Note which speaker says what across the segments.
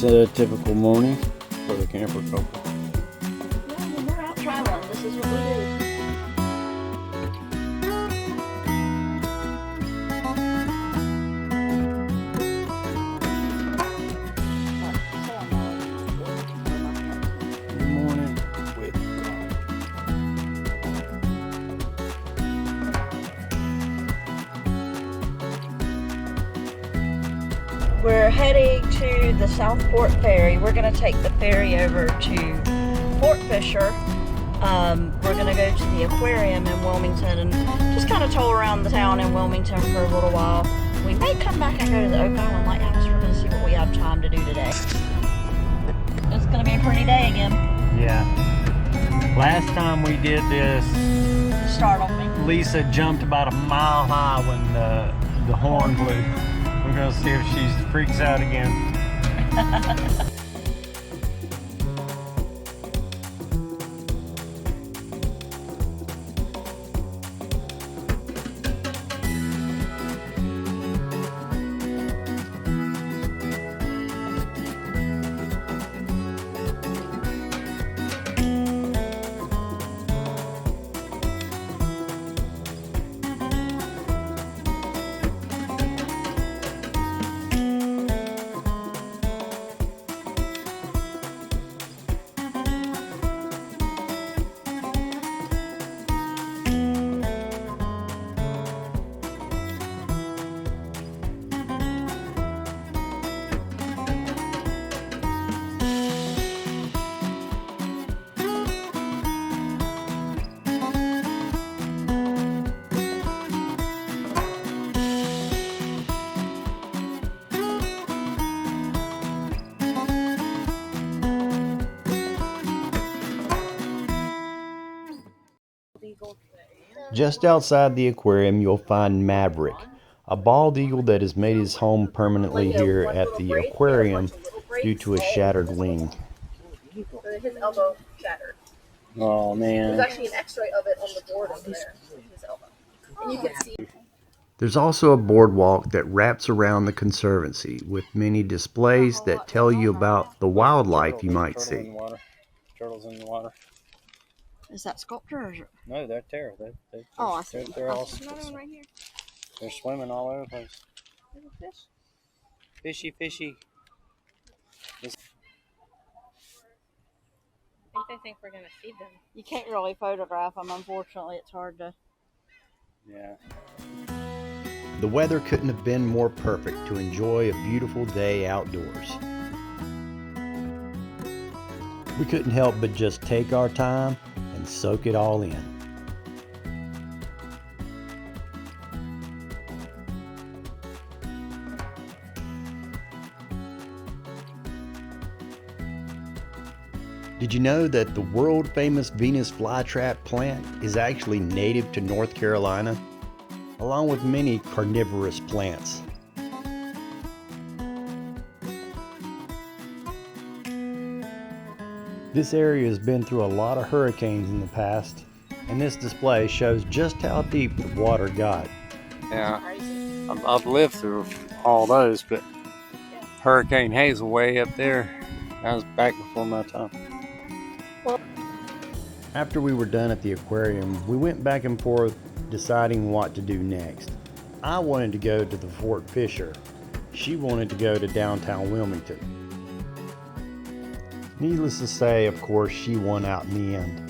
Speaker 1: It's a typical morning for the camper couple.
Speaker 2: Yeah, when we're out traveling, this is what we do.
Speaker 1: Good morning with coffee.
Speaker 2: We're heading to the Southport Ferry. We're going to take the ferry over to Fort Fisher. We're going to go to the aquarium in Wilmington and just kind of toll around the town in Wilmington for a little while. We may come back and go to the Oak Island Lighthouse. We're going to see what we have time to do today. It's going to be a pretty day again.
Speaker 1: Yeah. Last time we did this,
Speaker 2: Startled me.
Speaker 1: Lisa jumped about a mile high when the horn blew. We're going to see if she freaks out again. Just outside the aquarium, you'll find Maverick, a bald eagle that has made his home permanently here at the aquarium due to a shattered wing.
Speaker 3: His elbow shattered.
Speaker 1: Oh man.
Speaker 3: There's actually an x-ray of it on the board over there, his elbow. And you can see.
Speaker 1: There's also a boardwalk that wraps around the conservancy with many displays that tell you about the wildlife you might see. Turtles in the water.
Speaker 2: Is that sculpture or is it?
Speaker 1: No, they're there.
Speaker 2: Oh, I see.
Speaker 1: They're all
Speaker 3: Right here.
Speaker 1: they're swimming all over the place.
Speaker 3: There's a fish.
Speaker 1: Fishy, fishy.
Speaker 3: I think they think we're going to feed them.
Speaker 2: You can't really photograph them, unfortunately. It's hard to.
Speaker 1: Yeah. The weather couldn't have been more perfect to enjoy a beautiful day outdoors. We couldn't help but just take our time and soak it all in. Did you know that the world famous Venus flytrap plant is actually native to North Carolina, along with many carnivorous plants? This area has been through a lot of hurricanes in the past, and this display shows just how deep the water got. Yeah, I've lived through all those, but Hurricane Hazel way up there, that was back before my time. After we were done at the aquarium, we went back and forth deciding what to do next. I wanted to go to the Fort Fisher. She wanted to go to downtown Wilmington. Needless to say, of course, she won out in the end.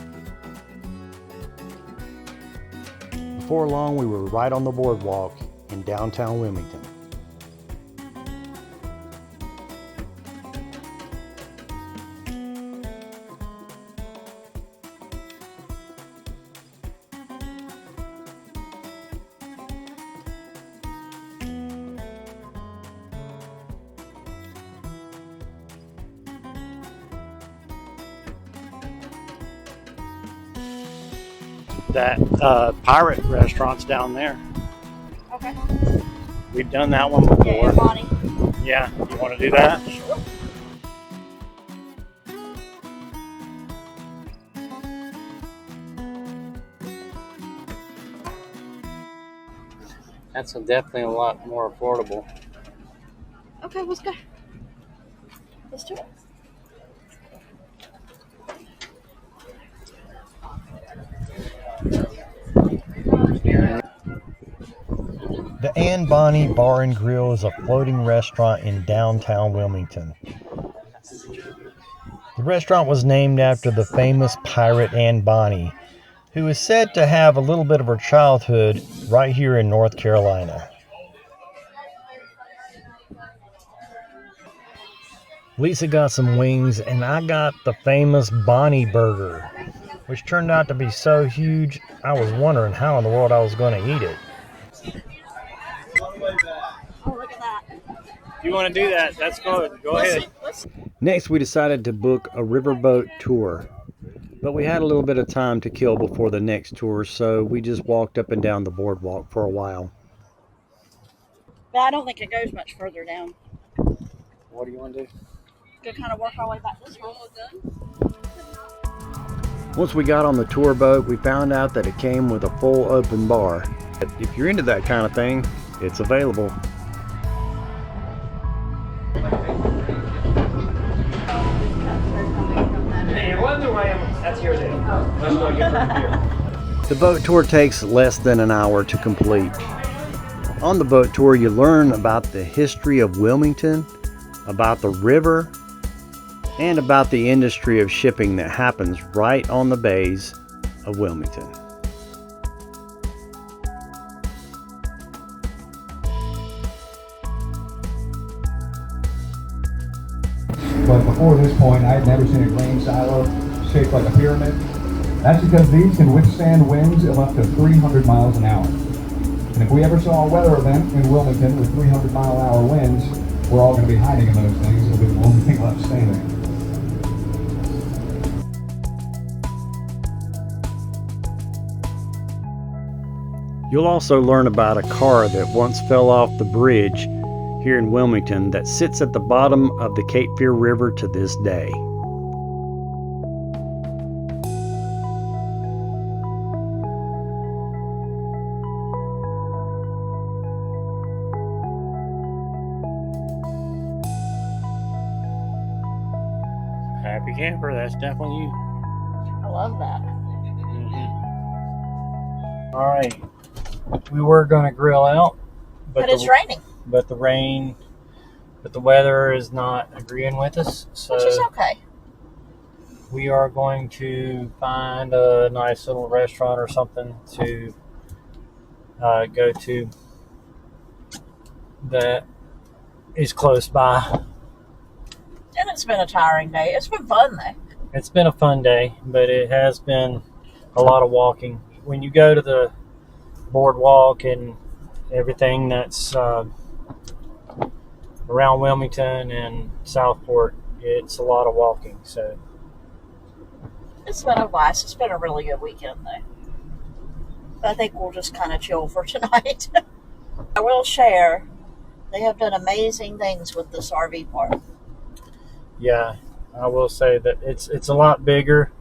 Speaker 1: Before long, we were right on the boardwalk in downtown Wilmington. That pirate restaurant's down there.
Speaker 2: Okay.
Speaker 1: We've done that one before.
Speaker 2: Yeah, Anne Bonny.
Speaker 1: Yeah, you want to do that?
Speaker 2: Sure.
Speaker 1: That's definitely a lot more affordable.
Speaker 2: Okay, let's go. Let's do it.
Speaker 1: The Anne Bonny Bar and Grill is a floating restaurant in downtown Wilmington. The restaurant was named after the famous pirate Anne Bonny, who is said to have a little bit of her childhood right here in North Carolina. Lisa got some wings and I got the famous Bonny burger, which turned out to be so huge I was wondering how in the world I was going to eat it.
Speaker 2: Oh, look at that.
Speaker 1: If you want to do that, that's good. Go ahead. Next, we decided to book a riverboat tour, but we had a little bit of time to kill before the next tour, so we just walked up and down the boardwalk for a while.
Speaker 2: But I don't think it goes much further down.
Speaker 1: What do you want to do?
Speaker 2: Go kind of work our way back this way.
Speaker 1: Once we got on the tour boat, we found out that it came with a full open bar. If you're into that kind of thing, it's available. The boat tour takes less than an hour to complete. On the boat tour, you learn about the history of Wilmington, about the river, and about the industry of shipping that happens right on the bays of Wilmington.
Speaker 4: But before this point, I had never seen a grain silo shaped like a pyramid. That's because these can withstand winds of up to 300 miles an hour. And if we ever saw a weather event in Wilmington with 300-mile-an-hour winds, we're all going to be hiding in those things. It'll be the only thing left standing.
Speaker 1: You'll also learn about a car that once fell off the bridge here in Wilmington that sits at the bottom of the Cape Fear River to this day. Happy camper, that's definitely you.
Speaker 2: I love that.
Speaker 1: All right, we were going to grill out,
Speaker 2: But it's raining.
Speaker 1: But the weather is not agreeing with us, so
Speaker 2: Which is okay.
Speaker 1: we are going to find a nice little restaurant or something to go to that is close by.
Speaker 2: And it's been a tiring day. It's been fun though.
Speaker 1: It's been a fun day, but it has been a lot of walking. When you go to the boardwalk and everything that's around Wilmington and Southport, it's a lot of walking. So
Speaker 2: It's been a blast. It's been a really good weekend though. I think we'll just kind of chill for tonight. I will share, they have done amazing things with this RV park.
Speaker 1: yeah, I will say that it's a lot bigger.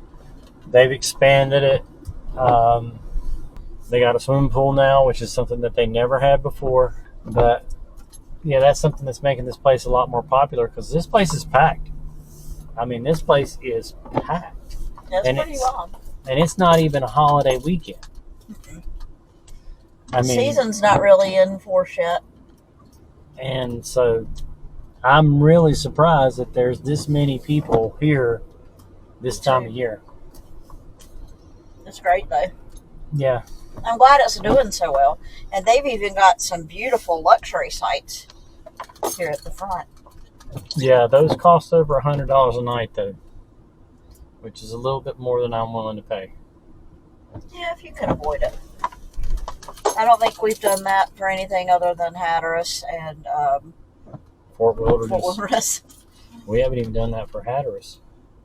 Speaker 1: They've expanded it. They got a swimming pool now, which is something that they never had before. But yeah, that's something that's making this place a lot more popular because this place is packed. I mean, this place is packed.
Speaker 2: That's
Speaker 1: And
Speaker 2: pretty
Speaker 1: it's-
Speaker 2: long.
Speaker 1: And it's not even a holiday weekend. I
Speaker 2: The
Speaker 1: mean,
Speaker 2: season's not really in force yet.
Speaker 1: and so I'm really surprised that there's this many people here this time of year.
Speaker 2: It's great though.
Speaker 1: Yeah.
Speaker 2: I'm glad it's doing so well. And they've even got some beautiful luxury sites here at the front.
Speaker 1: Yeah, those cost over $100 a night though, which is a little bit more than I'm willing to pay.
Speaker 2: Yeah, if you can avoid it. I don't think we've done that for anything other than Hatteras and
Speaker 1: Fort Wilderness.
Speaker 2: Fort Wilderness.
Speaker 1: We haven't even done that for Hatteras.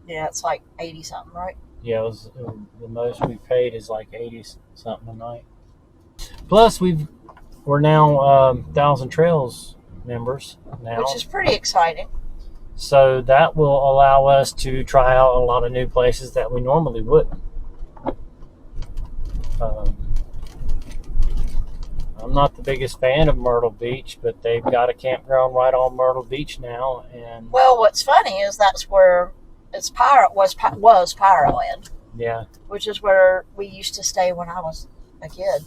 Speaker 2: Yeah, it's like 80 something, right?
Speaker 1: Yeah, the most we paid is like 80 something a night. Plus, we're now 1,000 Trails members now,
Speaker 2: Which is pretty exciting.
Speaker 1: so that will allow us to try out a lot of new places that we normally wouldn't. I'm not the biggest fan of Myrtle Beach, but they've got a campground right on Myrtle Beach now. And
Speaker 2: Well, what's funny is that's where was Pyroland.
Speaker 1: Yeah.
Speaker 2: Which is where we used to stay when I was a kid.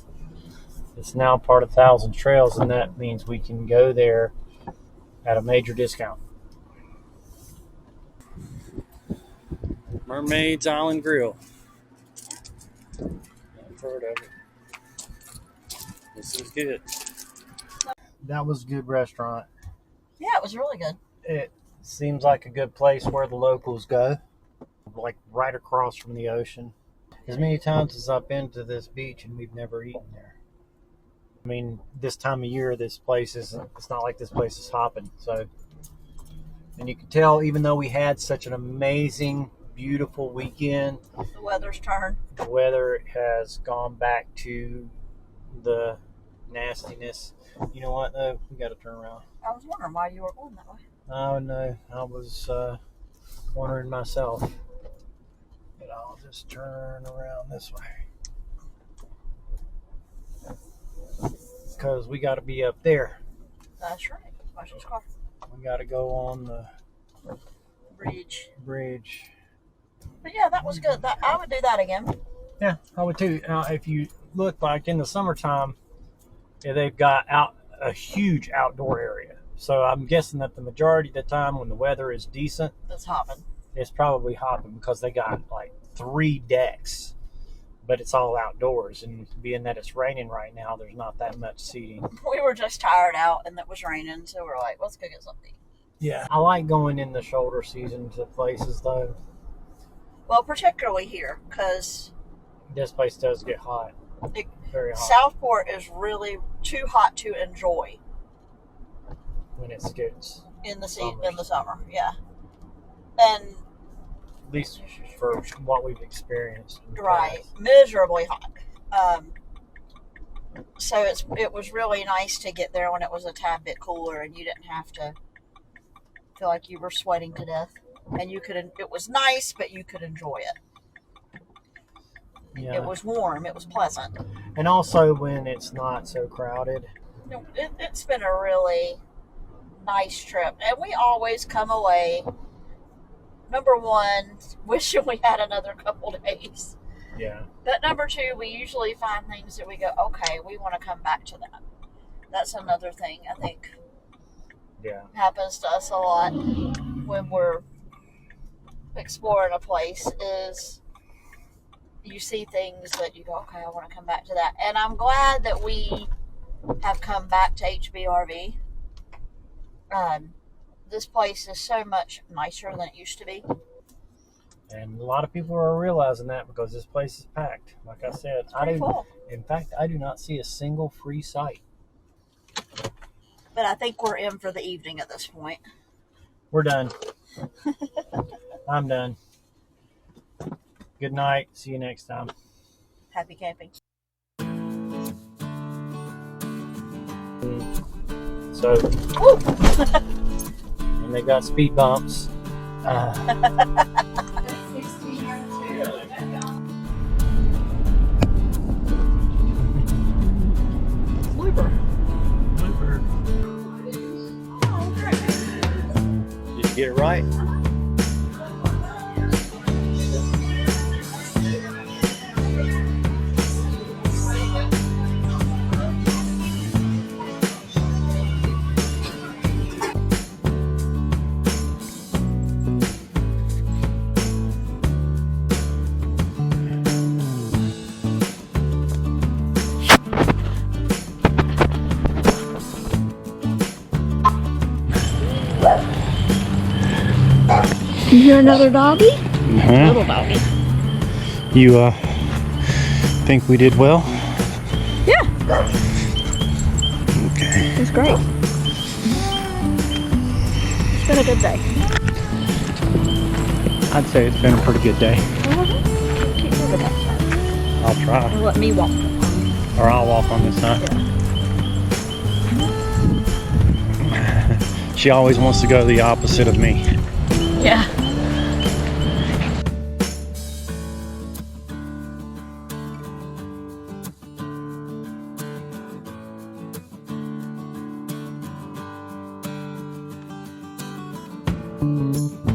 Speaker 1: It's now part of Thousand Trails, and that means we can go there at a major discount. Mermaid's Island Grill. I've heard of it. This is good. That was a good restaurant.
Speaker 2: Yeah, it was really good.
Speaker 1: It seems like a good place where the locals go, like right across from the ocean. As many times as I've been to this beach and we've never eaten there. I mean, this time of year, this place isn't, it's not like this place is hopping. So, and you can tell, even though we had such an amazing, beautiful weekend,
Speaker 2: the weather's turned.
Speaker 1: The weather has gone back to the nastiness. You know what, though? We got to turn around.
Speaker 2: I was wondering why you were going that way.
Speaker 1: Oh, no. I was wondering myself. But I'll just turn around this way. Because we got to be up there.
Speaker 2: That's right. Watch this car.
Speaker 1: We got to go on the
Speaker 2: bridge.
Speaker 1: But
Speaker 2: yeah, that was good. I would do that again.
Speaker 1: Yeah, I would too. If you look, like in the summertime, they've got a huge outdoor area. So I'm guessing that the majority of the time when the weather is decent,
Speaker 2: it's hopping.
Speaker 1: It's probably hopping because they got like 3 decks, but it's all outdoors. And being that it's raining right now, there's not that much seating.
Speaker 2: We were just tired out and it was raining, so we're like, let's go get something to eat.
Speaker 1: Yeah, I like going in the shoulder season to places though.
Speaker 2: Well, particularly here, because
Speaker 1: this place does get hot. Very hot.
Speaker 2: Southport is really too hot to enjoy
Speaker 1: when it gets
Speaker 2: in the summer. Yeah, and
Speaker 1: at least for what we've experienced.
Speaker 2: Right, miserably hot. So it was really nice to get there when it was a tad bit cooler, and you didn't have to feel like you were sweating to death. And you could. It was nice, but you could enjoy it. Yeah. It was warm. It was pleasant.
Speaker 1: And also when it's not so crowded.
Speaker 2: It's been a really nice trip. And we always come away, number one, wishing we had another couple days.
Speaker 1: Yeah.
Speaker 2: But number two, we usually find things that we go, okay, we want to come back to that. That's another thing I think happens to us a lot when we're exploring a place is you see things that you go, okay, I want to come back to that. And I'm glad that we have come back to HBRV. This place is so much nicer than it used to be.
Speaker 1: And a lot of people are realizing that because this place is packed. Like I said, in fact, I do not see a single free site.
Speaker 2: But I think we're in for the evening at this point.
Speaker 1: We're done. I'm done. Good night. See you next time.
Speaker 2: Happy camping.
Speaker 1: So, and they got speed bumps. Blooper. Did you get it right?
Speaker 2: You hear another doggy? Little doggy.
Speaker 1: You think we did well?
Speaker 2: Yeah.
Speaker 1: Okay.
Speaker 2: It's great. It's been a good day.
Speaker 1: I'd say it's been a pretty good day.
Speaker 2: Keep moving that side.
Speaker 1: I'll try.
Speaker 2: Or let me walk.
Speaker 1: Or I'll walk on this side.
Speaker 2: Yeah.
Speaker 1: She always wants to go the opposite of me.
Speaker 2: Yeah.
Speaker 4: Bye.